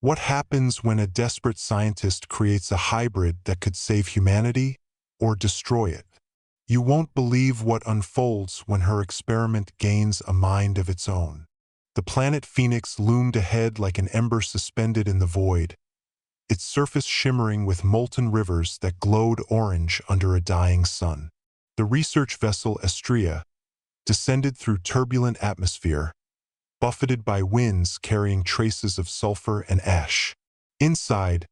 What happens when a desperate scientist creates a hybrid that could save humanity or destroy it? You won't believe what unfolds when her experiment gains a mind of its own. The planet Phoenix loomed ahead like an ember suspended in the void, its surface shimmering with molten rivers that glowed orange under a dying sun. The research vessel Estrella descended through turbulent atmosphere, buffeted by winds carrying traces of sulfur and ash. Inside,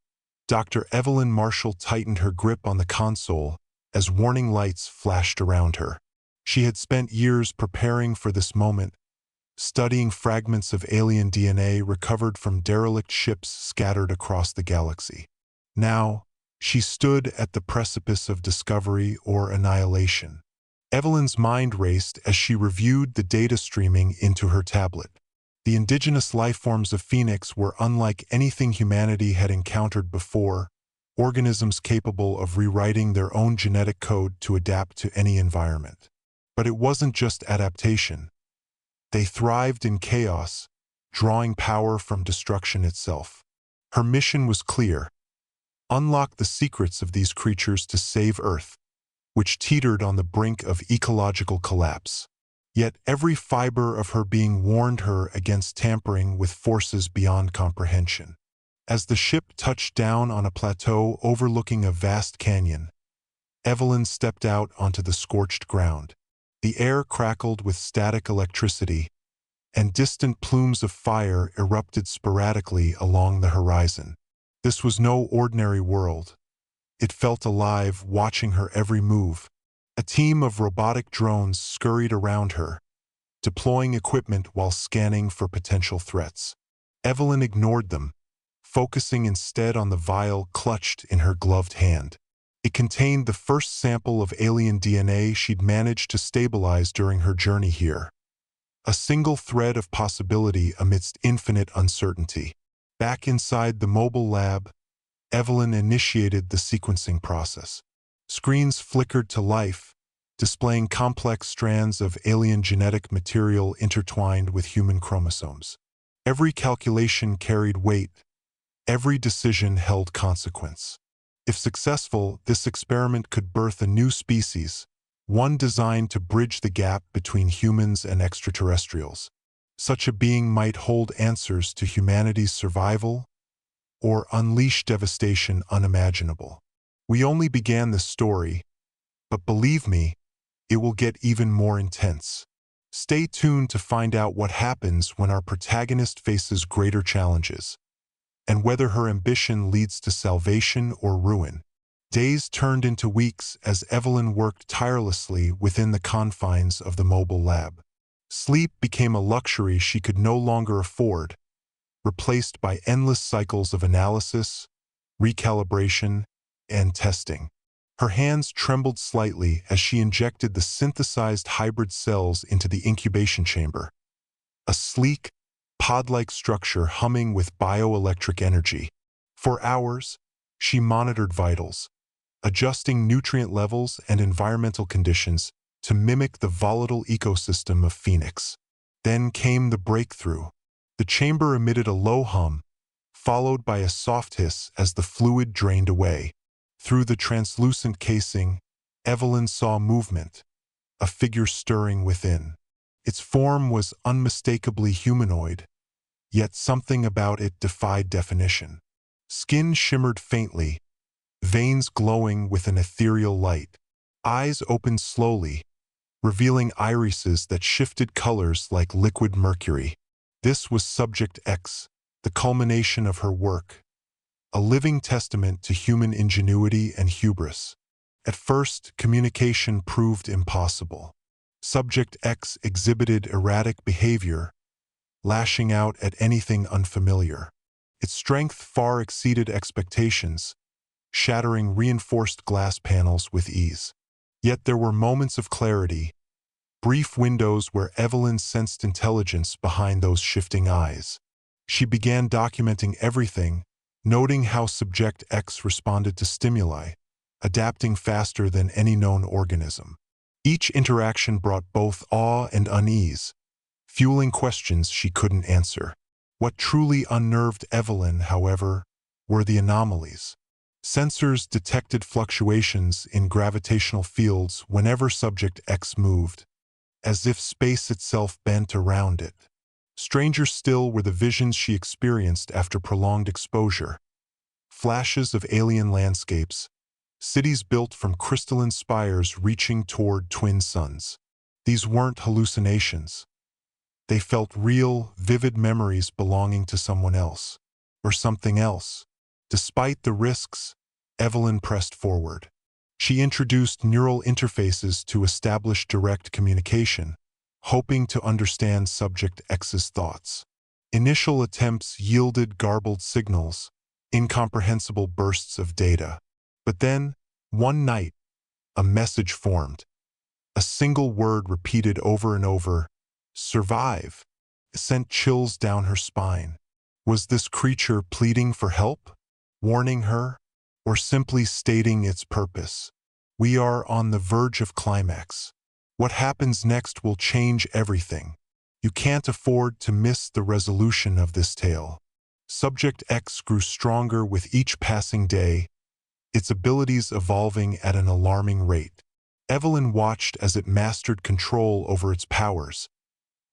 Dr. Evelyn Marshall tightened her grip on the console as warning lights flashed around her. She had spent years preparing for this moment, studying fragments of alien DNA recovered from derelict ships scattered across the galaxy. Now, she stood at the precipice of discovery or annihilation. Evelyn's mind raced as she reviewed the data streaming into her tablet. The indigenous lifeforms of Phoenix were unlike anything humanity had encountered before, organisms capable of rewriting their own genetic code to adapt to any environment. But it wasn't just adaptation. They thrived in chaos, drawing power from destruction itself. Her mission was clear: unlock the secrets of these creatures to save Earth, which teetered on the brink of ecological collapse. Yet every fiber of her being warned her against tampering with forces beyond comprehension. As the ship touched down on a plateau overlooking a vast canyon, Evelyn stepped out onto the scorched ground. The air crackled with static electricity, and distant plumes of fire erupted sporadically along the horizon. This was no ordinary world. It felt alive, watching her every move. A team of robotic drones scurried around her, deploying equipment while scanning for potential threats. Evelyn ignored them, focusing instead on the vial clutched in her gloved hand. It contained the first sample of alien DNA she'd managed to stabilize during her journey here. A single thread of possibility amidst infinite uncertainty. Back inside the mobile lab, Evelyn initiated the sequencing process. Screens flickered to life, displaying complex strands of alien genetic material intertwined with human chromosomes. Every calculation carried weight. Every decision held consequence. If successful, this experiment could birth a new species, one designed to bridge the gap between humans and extraterrestrials. Such a being might hold answers to humanity's survival or unleash devastation unimaginable. We only began this story, but believe me, it will get even more intense. Stay tuned to find out what happens when our protagonist faces greater challenges, and whether her ambition leads to salvation or ruin. Days turned into weeks as Evelyn worked tirelessly within the confines of the mobile lab. Sleep became a luxury she could no longer afford, replaced by endless cycles of analysis, recalibration, and testing. Her hands trembled slightly as she injected the synthesized hybrid cells into the incubation chamber. A sleek, pod-like structure humming with bioelectric energy. For hours, she monitored vitals, adjusting nutrient levels and environmental conditions to mimic the volatile ecosystem of Phoenix. Then came the breakthrough. The chamber emitted a low hum, followed by a soft hiss as the fluid drained away. Through the translucent casing, Evelyn saw movement, a figure stirring within. Its form was unmistakably humanoid, yet something about it defied definition. Skin shimmered faintly, veins glowing with an ethereal light. Eyes opened slowly, revealing irises that shifted colors like liquid mercury. This was Subject X, the culmination of her work, a living testament to human ingenuity and hubris. At first, communication proved impossible. Subject X exhibited erratic behavior, lashing out at anything unfamiliar. Its strength far exceeded expectations, shattering reinforced glass panels with ease. Yet there were moments of clarity, brief windows where Evelyn sensed intelligence behind those shifting eyes. She began documenting everything, noting how Subject X responded to stimuli, adapting faster than any known organism. Each interaction brought both awe and unease, fueling questions she couldn't answer. What truly unnerved Evelyn, however, were the anomalies. Sensors detected fluctuations in gravitational fields whenever Subject X moved, as if space itself bent around it. Stranger still were the visions she experienced after prolonged exposure. Flashes of alien landscapes, cities built from crystalline spires reaching toward twin suns. These weren't hallucinations. They felt real, vivid memories belonging to someone else, or something else. Despite the risks, Evelyn pressed forward. She introduced neural interfaces to establish direct communication, hoping to understand Subject X's thoughts. Initial attempts yielded garbled signals, incomprehensible bursts of data. But then, one night, a message formed. A single word repeated over and over, "Survive," sent chills down her spine. Was this creature pleading for help, warning her, or simply stating its purpose? We are on the verge of climax. What happens next will change everything. You can't afford to miss the resolution of this tale. Subject X grew stronger with each passing day, its abilities evolving at an alarming rate. Evelyn watched as it mastered control over its powers,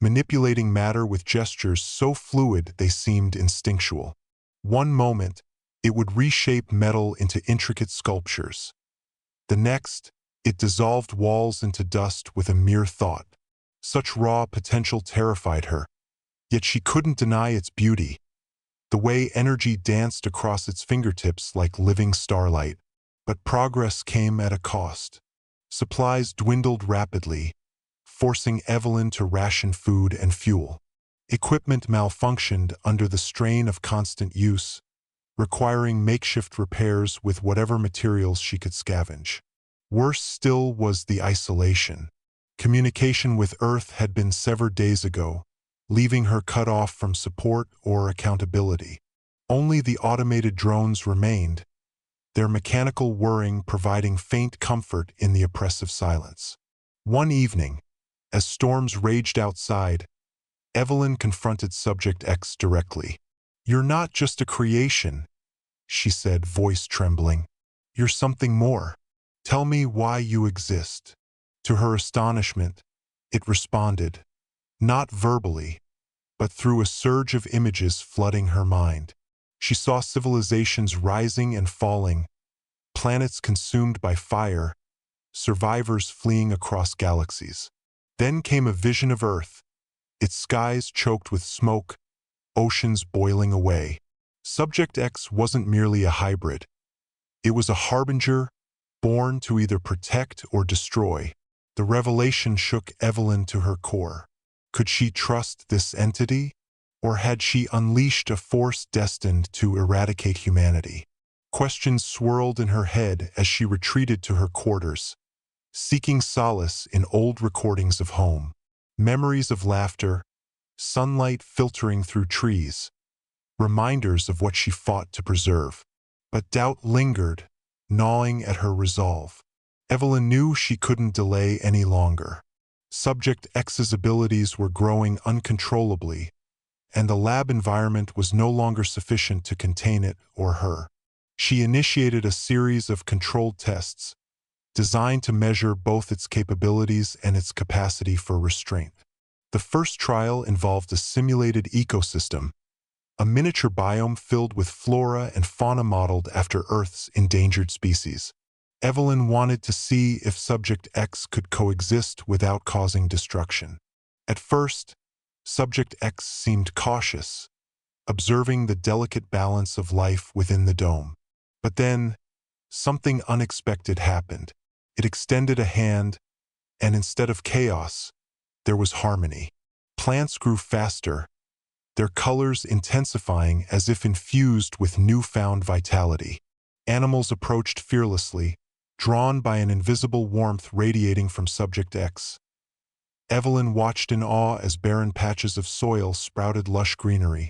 manipulating matter with gestures so fluid they seemed instinctual. One moment, it would reshape metal into intricate sculptures. The next, it dissolved walls into dust with a mere thought. Such raw potential terrified her, yet she couldn't deny its beauty. The way energy danced across its fingertips like living starlight. But progress came at a cost. Supplies dwindled rapidly, forcing Evelyn to ration food and fuel. Equipment malfunctioned under the strain of constant use, requiring makeshift repairs with whatever materials she could scavenge. Worse still was the isolation. Communication with Earth had been severed days ago, leaving her cut off from support or accountability. Only the automated drones remained, their mechanical whirring providing faint comfort in the oppressive silence. One evening, as storms raged outside, Evelyn confronted Subject X directly. "You're not just a creation," she said, voice trembling. "You're something more. Tell me why you exist." To her astonishment, it responded, not verbally, but through a surge of images flooding her mind. She saw civilizations rising and falling, planets consumed by fire, survivors fleeing across galaxies. Then came a vision of Earth, its skies choked with smoke, oceans boiling away. Subject X wasn't merely a hybrid. It was a harbinger, born to either protect or destroy. The revelation shook Evelyn to her core. Could she trust this entity? Or had she unleashed a force destined to eradicate humanity? Questions swirled in her head as she retreated to her quarters, seeking solace in old recordings of home. Memories of laughter, sunlight filtering through trees, reminders of what she fought to preserve. But doubt lingered, gnawing at her resolve. Evelyn knew she couldn't delay any longer. Subject X's abilities were growing uncontrollably, and the lab environment was no longer sufficient to contain it or her. She initiated a series of controlled tests, designed to measure both its capabilities and its capacity for restraint. The first trial involved a simulated ecosystem, a miniature biome filled with flora and fauna modeled after Earth's endangered species. Evelyn wanted to see if Subject X could coexist without causing destruction. At first, Subject X seemed cautious, observing the delicate balance of life within the dome. But then, something unexpected happened. It extended a hand, and instead of chaos, there was harmony. Plants grew faster, their colors intensifying as if infused with newfound vitality. Animals approached fearlessly, drawn by an invisible warmth radiating from Subject X. Evelyn watched in awe as barren patches of soil sprouted lush greenery,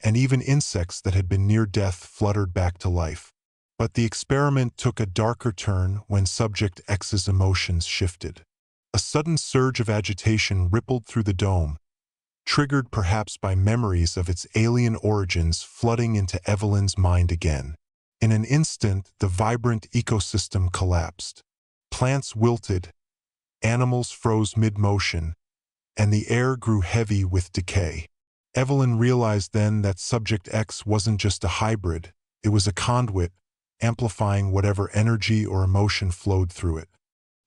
and even insects that had been near death fluttered back to life. But the experiment took a darker turn when Subject X's emotions shifted. A sudden surge of agitation rippled through the dome, triggered perhaps by memories of its alien origins flooding into Evelyn's mind again. In an instant, the vibrant ecosystem collapsed. Plants wilted, animals froze mid-motion, and the air grew heavy with decay. Evelyn realized then that Subject X wasn't just a hybrid, it was a conduit, amplifying whatever energy or emotion flowed through it.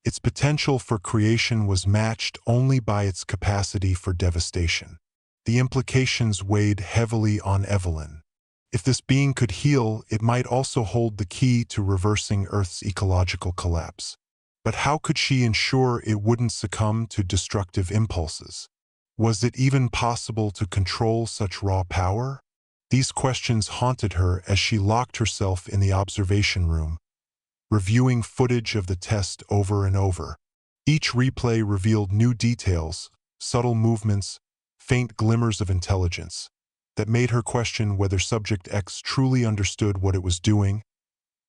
Its potential for creation was matched only by its capacity for devastation. The implications weighed heavily on Evelyn. If this being could heal, it might also hold the key to reversing Earth's ecological collapse. But how could she ensure it wouldn't succumb to destructive impulses? Was it even possible to control such raw power? These questions haunted her as she locked herself in the observation room, reviewing footage of the test over and over. Each replay revealed new details, subtle movements, faint glimmers of intelligence, that made her question whether Subject X truly understood what it was doing,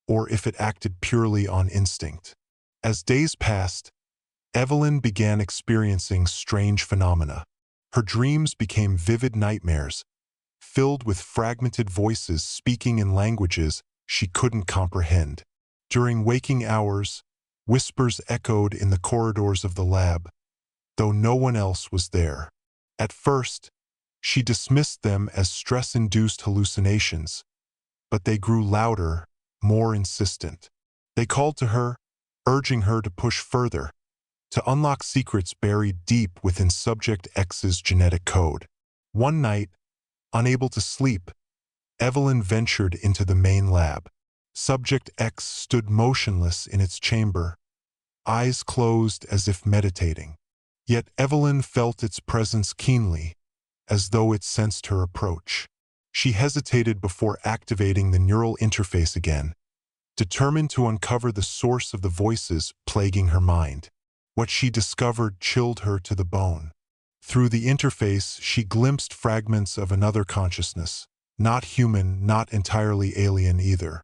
or if it acted purely on instinct. As days passed, Evelyn began experiencing strange phenomena. Her dreams became vivid nightmares, filled with fragmented voices speaking in languages she couldn't comprehend. During waking hours, whispers echoed in the corridors of the lab, though no one else was there. At first, she dismissed them as stress-induced hallucinations, but they grew louder, more insistent. They called to her, urging her to push further, to unlock secrets buried deep within Subject X's genetic code. One night, unable to sleep, Evelyn ventured into the main lab. Subject X stood motionless in its chamber, eyes closed as if meditating. Yet Evelyn felt its presence keenly, as though it sensed her approach. She hesitated before activating the neural interface again, determined to uncover the source of the voices plaguing her mind. What she discovered chilled her to the bone. Through the interface, she glimpsed fragments of another consciousness, not human, not entirely alien either.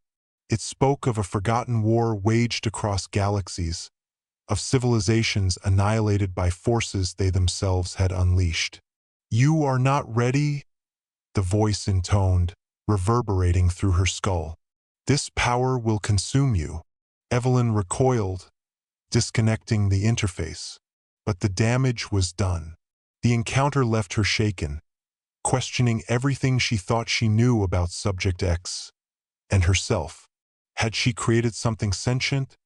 It spoke of a forgotten war waged across galaxies, of civilizations annihilated by forces they themselves had unleashed. "You are not ready," the voice intoned, reverberating through her skull. "This power will consume you." Evelyn recoiled, disconnecting the interface. But the damage was done. The encounter left her shaken, questioning everything she thought she knew about Subject X and herself. Had she created something sentient,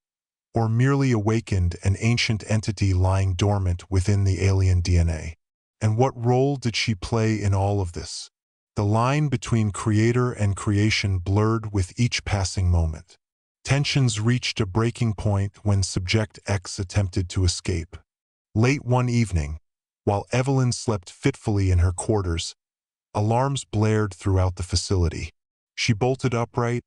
or merely awakened an ancient entity lying dormant within the alien DNA? And what role did she play in all of this? The line between creator and creation blurred with each passing moment. Tensions reached a breaking point when Subject X attempted to escape. Late one evening, while Evelyn slept fitfully in her quarters, alarms blared throughout the facility. She bolted upright,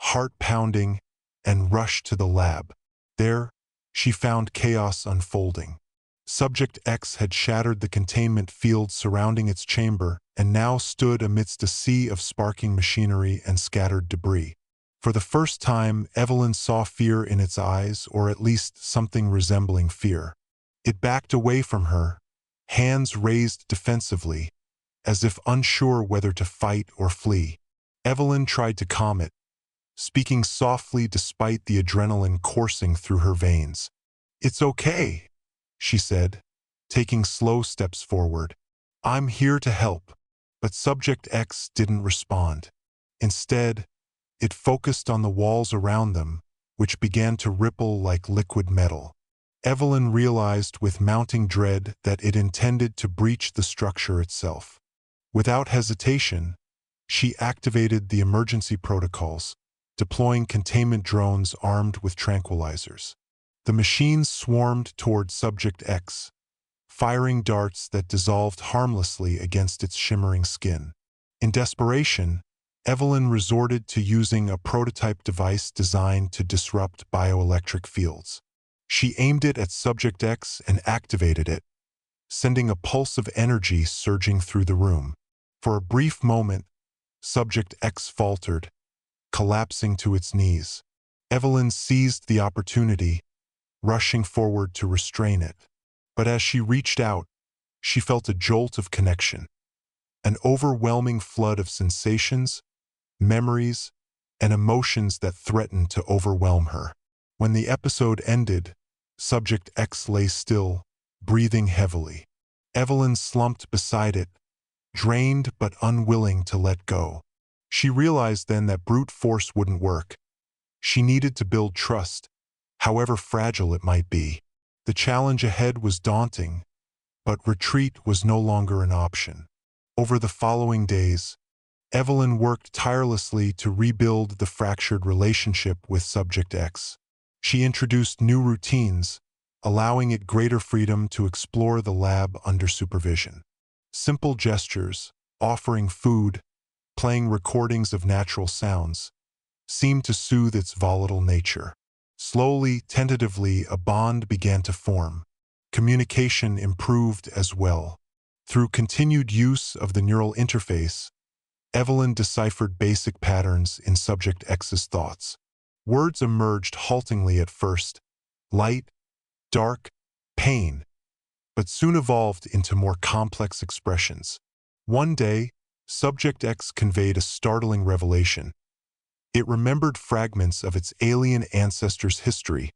heart pounding, and rushed to the lab. There, she found chaos unfolding. Subject X had shattered the containment field surrounding its chamber and now stood amidst a sea of sparking machinery and scattered debris. For the first time, Evelyn saw fear in its eyes, or at least something resembling fear. It backed away from her, hands raised defensively, as if unsure whether to fight or flee. Evelyn tried to calm it, speaking softly despite the adrenaline coursing through her veins. "It's okay," she said, taking slow steps forward. "I'm here to help." But Subject X didn't respond. Instead, it focused on the walls around them, which began to ripple like liquid metal. Evelyn realized with mounting dread that it intended to breach the structure itself. Without hesitation, she activated the emergency protocols, deploying containment drones armed with tranquilizers. The machines swarmed toward Subject X, firing darts that dissolved harmlessly against its shimmering skin. In desperation, Evelyn resorted to using a prototype device designed to disrupt bioelectric fields. She aimed it at Subject X and activated it, sending a pulse of energy surging through the room. For a brief moment, Subject X faltered, collapsing to its knees. Evelyn seized the opportunity, rushing forward to restrain it. But as she reached out, She felt a jolt of connection, an overwhelming flood of sensations, memories, and emotions that threatened to overwhelm her. When the episode ended, Subject X lay still, breathing heavily. Evelyn slumped beside it, drained but unwilling to let go. She realized then that brute force wouldn't work. She needed to build trust, however fragile it might be. The challenge ahead was daunting, but retreat was no longer an option. Over the following days, Evelyn worked tirelessly to rebuild the fractured relationship with Subject X. She introduced new routines, allowing it greater freedom to explore the lab under supervision. Simple gestures, offering food, playing recordings of natural sounds, seemed to soothe its volatile nature. Slowly, tentatively, a bond began to form. Communication improved as well. Through continued use of the neural interface, Evelyn deciphered basic patterns in Subject X's thoughts. Words emerged haltingly at first: light, dark, pain, but soon evolved into more complex expressions. One day, Subject X conveyed a startling revelation. It remembered fragments of its alien ancestors' history,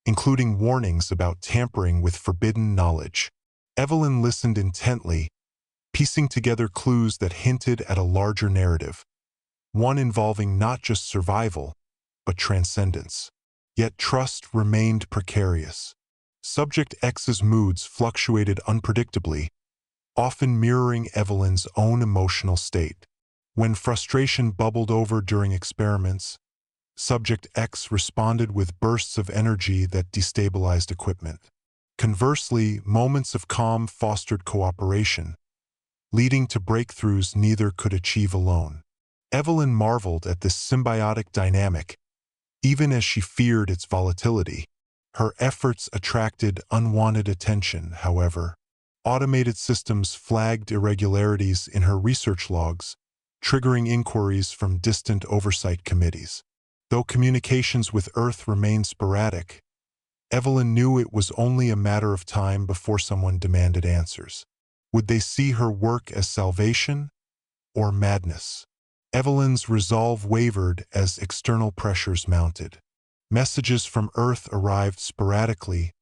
including warnings about tampering with forbidden knowledge. Evelyn listened intently, piecing together clues that hinted at a larger narrative, one involving not just survival, but transcendence. Yet trust remained precarious. Subject X's moods fluctuated unpredictably, often mirroring Evelyn's own emotional state. When frustration bubbled over during experiments, Subject X responded with bursts of energy that destabilized equipment. Conversely, moments of calm fostered cooperation, leading to breakthroughs neither could achieve alone. Evelyn marveled at this symbiotic dynamic, even as she feared its volatility. Her efforts attracted unwanted attention, however. Automated systems flagged irregularities in her research logs, triggering inquiries from distant oversight committees. Though communications with Earth remained sporadic, Evelyn knew it was only a matter of time before someone demanded answers. Would they see her work as salvation or madness? Evelyn's resolve wavered as external pressures mounted. Messages from Earth arrived sporadically,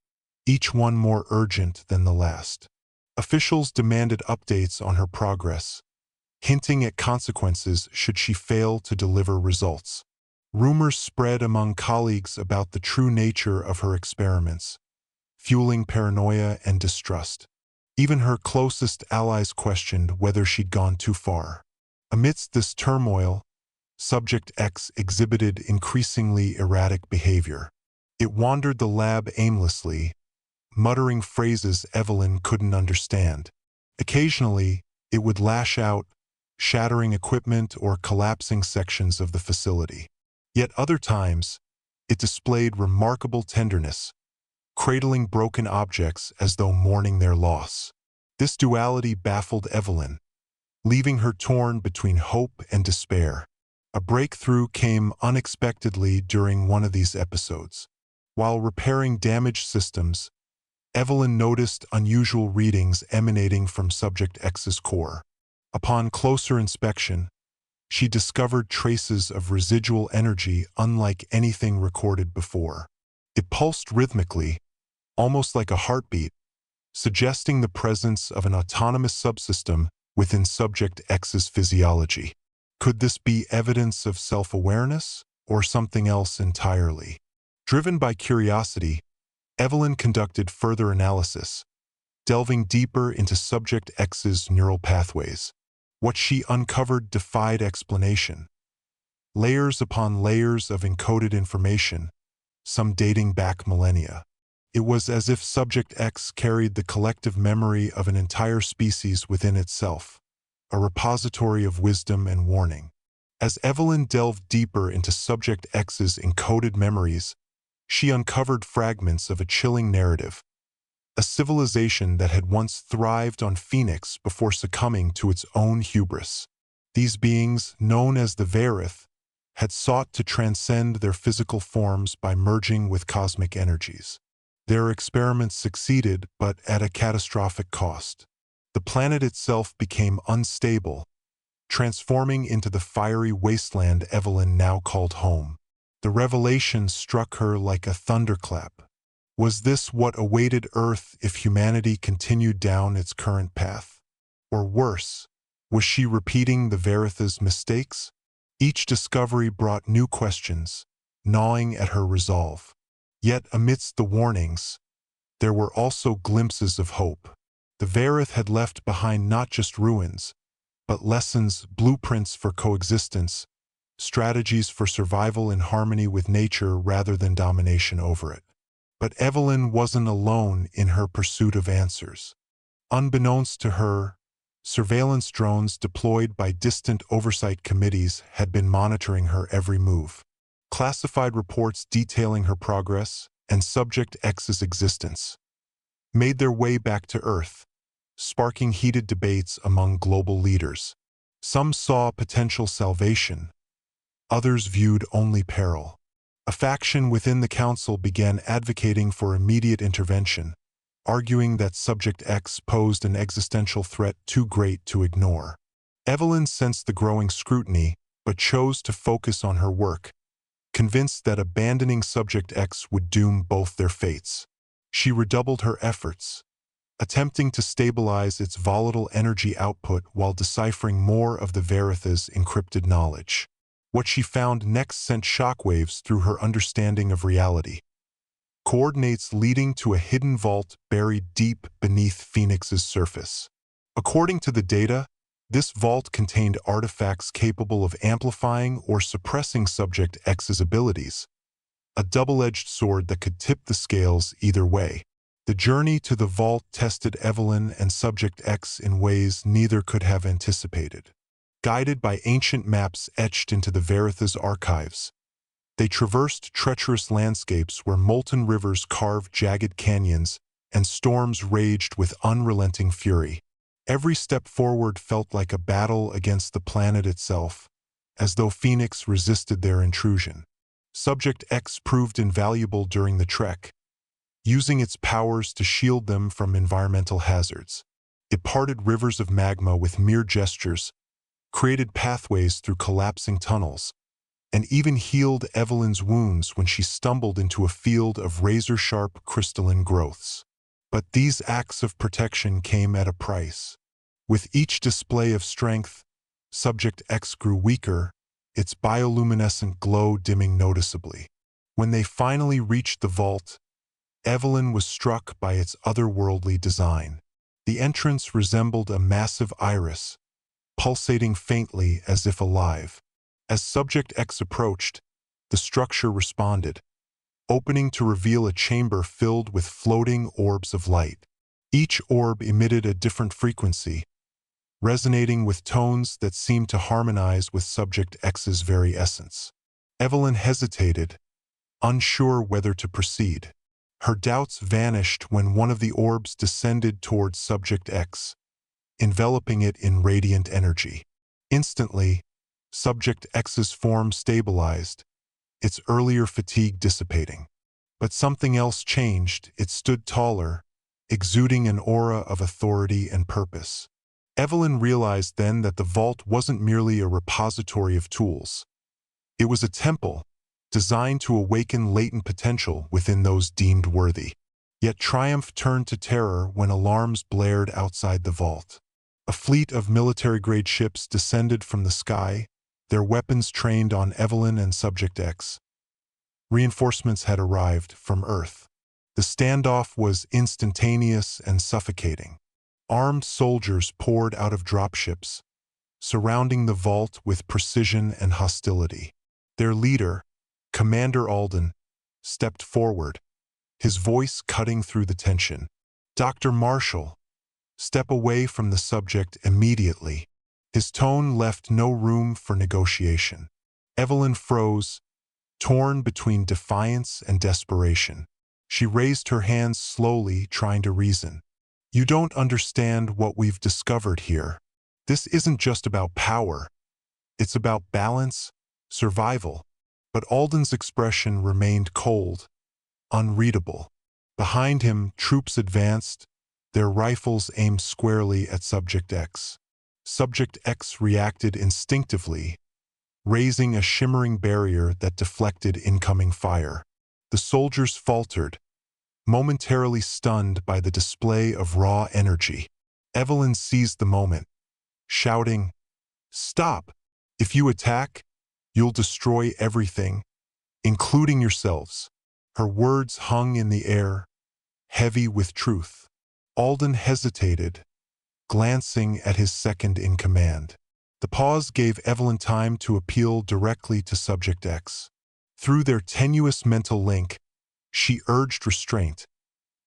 each one more urgent than the last. Officials demanded updates on her progress, hinting at consequences should she fail to deliver results. Rumors spread among colleagues about the true nature of her experiments, fueling paranoia and distrust. Even her closest allies questioned whether she'd gone too far. Amidst this turmoil, Subject X exhibited increasingly erratic behavior. It wandered the lab aimlessly, muttering phrases Evelyn couldn't understand. Occasionally, it would lash out, shattering equipment or collapsing sections of the facility. Yet other times, it displayed remarkable tenderness, cradling broken objects as though mourning their loss. This duality baffled Evelyn, leaving her torn between hope and despair. A breakthrough came unexpectedly during one of these episodes. While repairing damaged systems, Evelyn noticed unusual readings emanating from Subject X's core. Upon closer inspection, she discovered traces of residual energy unlike anything recorded before. It pulsed rhythmically, almost like a heartbeat, suggesting the presence of an autonomous subsystem within Subject X's physiology. Could this be evidence of self-awareness or something else entirely? Driven by curiosity, Evelyn conducted further analysis, delving deeper into Subject X's neural pathways. What she uncovered defied explanation. Layers upon layers of encoded information, some dating back millennia. It was as if Subject X carried the collective memory of an entire species within itself, a repository of wisdom and warning. As Evelyn delved deeper into Subject X's encoded memories, she uncovered fragments of a chilling narrative, a civilization that had once thrived on Phoenix before succumbing to its own hubris. These beings, known as the Varith, had sought to transcend their physical forms by merging with cosmic energies. Their experiments succeeded, but at a catastrophic cost. The planet itself became unstable, transforming into the fiery wasteland Evelyn now called home. The revelation struck her like a thunderclap. Was this what awaited Earth if humanity continued down its current path? Or worse, was she repeating the Veritha's mistakes? Each discovery brought new questions, gnawing at her resolve. Yet amidst the warnings, there were also glimpses of hope. The Verith had left behind not just ruins, but lessons, blueprints for coexistence, strategies for survival in harmony with nature rather than domination over it. But Evelyn wasn't alone in her pursuit of answers. Unbeknownst to her, surveillance drones deployed by distant oversight committees had been monitoring her every move. Classified reports detailing her progress and Subject X's existence made their way back to Earth, sparking heated debates among global leaders. Some saw potential salvation, others viewed only peril. A faction within the council began advocating for immediate intervention, arguing that Subject X posed an existential threat too great to ignore. Evelyn sensed the growing scrutiny, but chose to focus on her work, convinced that abandoning Subject X would doom both their fates. She redoubled her efforts, attempting to stabilize its volatile energy output while deciphering more of the Veritha's encrypted knowledge. What she found next sent shockwaves through her understanding of reality. Coordinates leading to a hidden vault buried deep beneath Phoenix's surface. According to the data, this vault contained artifacts capable of amplifying or suppressing Subject X's abilities, a double-edged sword that could tip the scales either way. The journey to the vault tested Evelyn and Subject X in ways neither could have anticipated. Guided by ancient maps etched into the Veritha's archives, they traversed treacherous landscapes where molten rivers carved jagged canyons and storms raged with unrelenting fury. Every step forward felt like a battle against the planet itself, as though Phoenix resisted their intrusion. Subject X proved invaluable during the trek, using its powers to shield them from environmental hazards. It parted rivers of magma with mere gestures, created pathways through collapsing tunnels, and even healed Evelyn's wounds when she stumbled into a field of razor-sharp crystalline growths. But these acts of protection came at a price. With each display of strength, Subject X grew weaker, its bioluminescent glow dimming noticeably. When they finally reached the vault, Evelyn was struck by its otherworldly design. The entrance resembled a massive iris, pulsating faintly as if alive. As Subject X approached, the structure responded, opening to reveal a chamber filled with floating orbs of light. Each orb emitted a different frequency, resonating with tones that seemed to harmonize with Subject X's very essence. Evelyn hesitated, unsure whether to proceed. Her doubts vanished when one of the orbs descended towards Subject X, enveloping it in radiant energy. Instantly, Subject X's form stabilized, its earlier fatigue dissipating. But something else changed. It stood taller, exuding an aura of authority and purpose. Evelyn realized then that the vault wasn't merely a repository of tools. It was a temple, designed to awaken latent potential within those deemed worthy. Yet triumph turned to terror when alarms blared outside the vault. A fleet of military-grade ships descended from the sky, their weapons trained on Evelyn and Subject X. Reinforcements had arrived from Earth. The standoff was instantaneous and suffocating. Armed soldiers poured out of dropships, surrounding the vault with precision and hostility. Their leader, Commander Alden, stepped forward, his voice cutting through the tension. "Dr. Marshall, step away from the subject immediately." His tone left no room for negotiation. Evelyn froze, torn between defiance and desperation. She raised her hands slowly, trying to reason. "You don't understand what we've discovered here. This isn't just about power. It's about balance, survival." But Alden's expression remained cold, unreadable. Behind him, troops advanced, their rifles aimed squarely at Subject X. Subject X reacted instinctively, raising a shimmering barrier that deflected incoming fire. The soldiers faltered, momentarily stunned by the display of raw energy. Evelyn seized the moment, shouting, "Stop! If you attack, you'll destroy everything, including yourselves." Her words hung in the air, heavy with truth. Alden hesitated, glancing at his second-in-command. The pause gave Evelyn time to appeal directly to Subject X. Through their tenuous mental link, she urged restraint,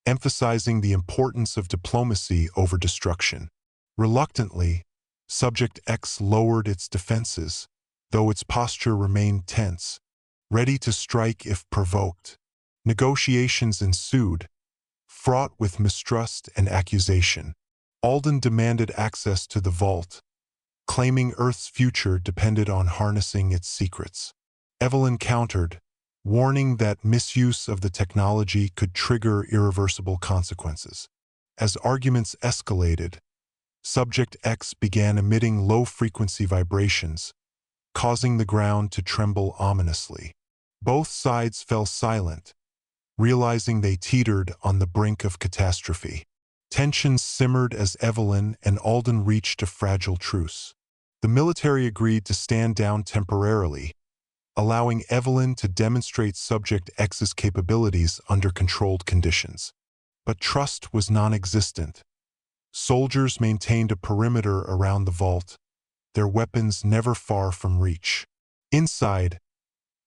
emphasizing the importance of diplomacy over destruction. Reluctantly, Subject X lowered its defenses, though its posture remained tense, ready to strike if provoked. Negotiations ensued, fraught with mistrust and accusation. Alden demanded access to the vault, claiming Earth's future depended on harnessing its secrets. Evelyn countered, warning that misuse of the technology could trigger irreversible consequences. As arguments escalated, Subject X began emitting low-frequency vibrations, causing the ground to tremble ominously. Both sides fell silent, realizing they teetered on the brink of catastrophe. Tensions simmered as Evelyn and Alden reached a fragile truce. The military agreed to stand down temporarily, allowing Evelyn to demonstrate Subject X's capabilities under controlled conditions. But trust was non-existent. Soldiers maintained a perimeter around the vault, their weapons never far from reach. Inside,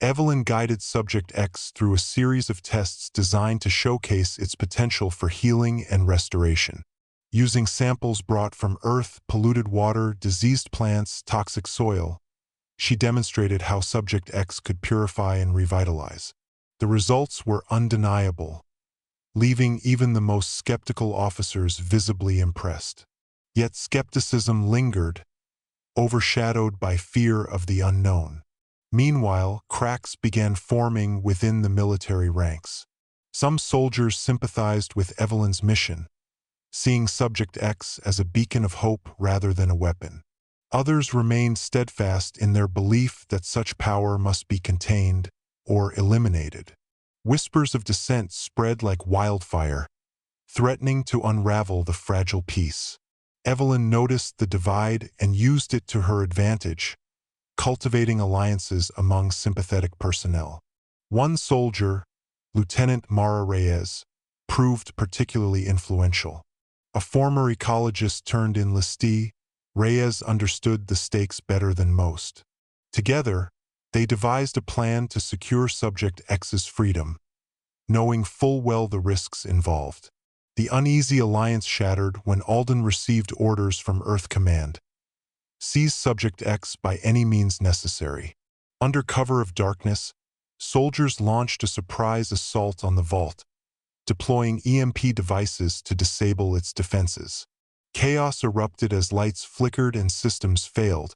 Evelyn guided Subject X through a series of tests designed to showcase its potential for healing and restoration. Using samples brought from Earth, polluted water, diseased plants, toxic soil, she demonstrated how Subject X could purify and revitalize. The results were undeniable, leaving even the most skeptical officers visibly impressed. Yet skepticism lingered, overshadowed by fear of the unknown. Meanwhile, cracks began forming within the military ranks. Some soldiers sympathized with Evelyn's mission, seeing Subject X as a beacon of hope rather than a weapon. Others remained steadfast in their belief that such power must be contained or eliminated. Whispers of dissent spread like wildfire, threatening to unravel the fragile peace. Evelyn noticed the divide and used it to her advantage, cultivating alliances among sympathetic personnel. One soldier, Lieutenant Mara Reyes, proved particularly influential. A former ecologist turned enlistee, Reyes understood the stakes better than most. Together, they devised a plan to secure Subject X's freedom, knowing full well the risks involved. The uneasy alliance shattered when Alden received orders from Earth Command: seize Subject X by any means necessary. Under cover of darkness, soldiers launched a surprise assault on the vault, deploying EMP devices to disable its defenses. Chaos erupted as lights flickered and systems failed,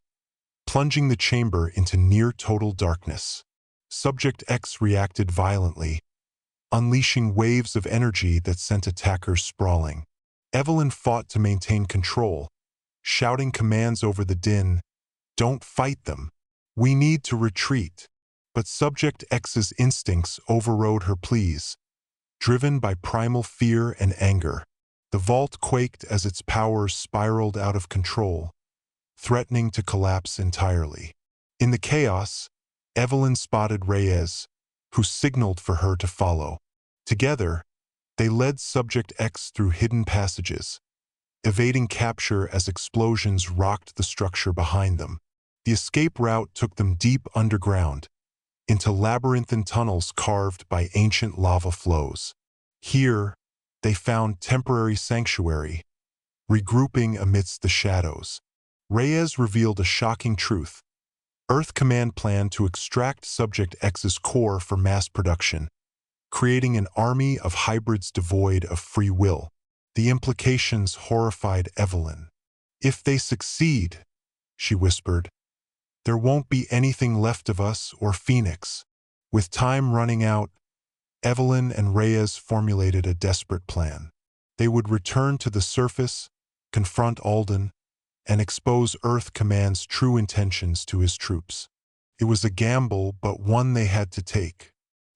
plunging the chamber into near-total darkness. Subject X reacted violently, unleashing waves of energy that sent attackers sprawling. Evelyn fought to maintain control, shouting commands over the din, "Don't fight them. We need to retreat." But Subject X's instincts overrode her pleas. Driven by primal fear and anger, the vault quaked as its powers spiraled out of control, threatening to collapse entirely. In the chaos, Evelyn spotted Reyes, who signaled for her to follow. Together, they led Subject X through hidden passages, evading capture as explosions rocked the structure behind them. The escape route took them deep underground, into labyrinthine tunnels carved by ancient lava flows. Here, they found temporary sanctuary, regrouping amidst the shadows. Reyes revealed a shocking truth. Earth Command planned to extract Subject X's core for mass production, creating an army of hybrids devoid of free will. The implications horrified Evelyn. "If they succeed," she whispered, "there won't be anything left of us or Phoenix." With time running out, Evelyn and Reyes formulated a desperate plan. They would return to the surface, confront Alden, and expose Earth Command's true intentions to his troops. It was a gamble, but one they had to take.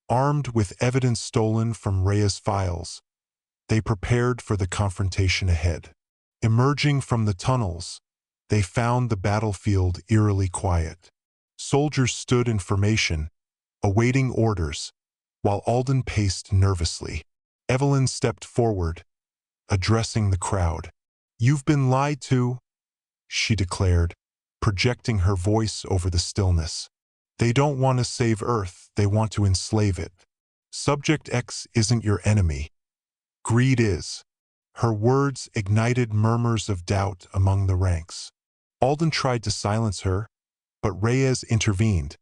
Armed with evidence stolen from Rhea's files, they prepared for the confrontation ahead. Emerging from the tunnels, they found the battlefield eerily quiet. Soldiers stood in formation, awaiting orders, while Alden paced nervously. Evelyn stepped forward, addressing the crowd. "You've been lied to," she declared, projecting her voice over the stillness. "They don't want to save Earth, they want to enslave it. Subject X isn't your enemy. Greed is." Her words ignited murmurs of doubt among the ranks. Alden tried to silence her, but Reyes intervened,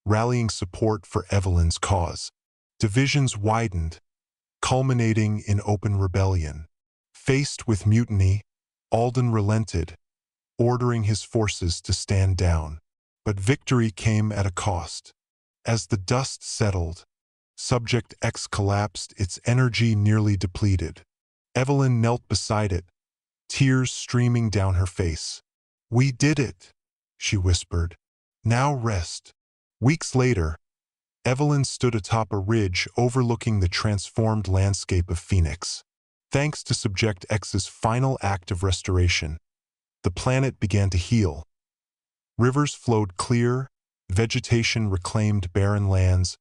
rallying support for Evelyn's cause. Divisions widened, culminating in open rebellion. Faced with mutiny, Alden relented, ordering his forces to stand down. But victory came at a cost. As the dust settled, Subject X collapsed, its energy nearly depleted. Evelyn knelt beside it, tears streaming down her face. "We did it," she whispered. "Now rest." Weeks later, Evelyn stood atop a ridge overlooking the transformed landscape of Phoenix. Thanks to Subject X's final act of restoration, the planet began to heal. Rivers flowed clear, vegetation reclaimed barren lands,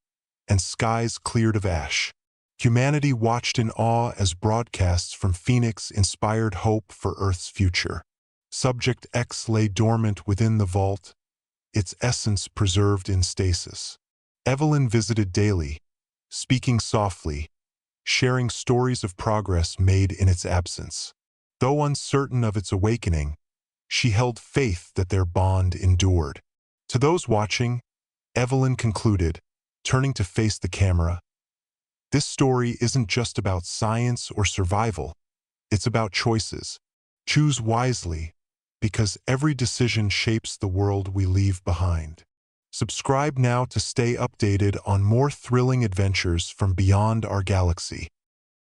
and skies cleared of ash. Humanity watched in awe as broadcasts from Phoenix inspired hope for Earth's future. Subject X lay dormant within the vault, its essence preserved in stasis. Evelyn visited daily, speaking softly, sharing stories of progress made in its absence. Though uncertain of its awakening, she held faith that their bond endured. To those watching, Evelyn concluded, turning to face the camera, "This story isn't just about science or survival, it's about choices. Choose wisely, because every decision shapes the world we leave behind." Subscribe now to stay updated on more thrilling adventures from beyond our galaxy.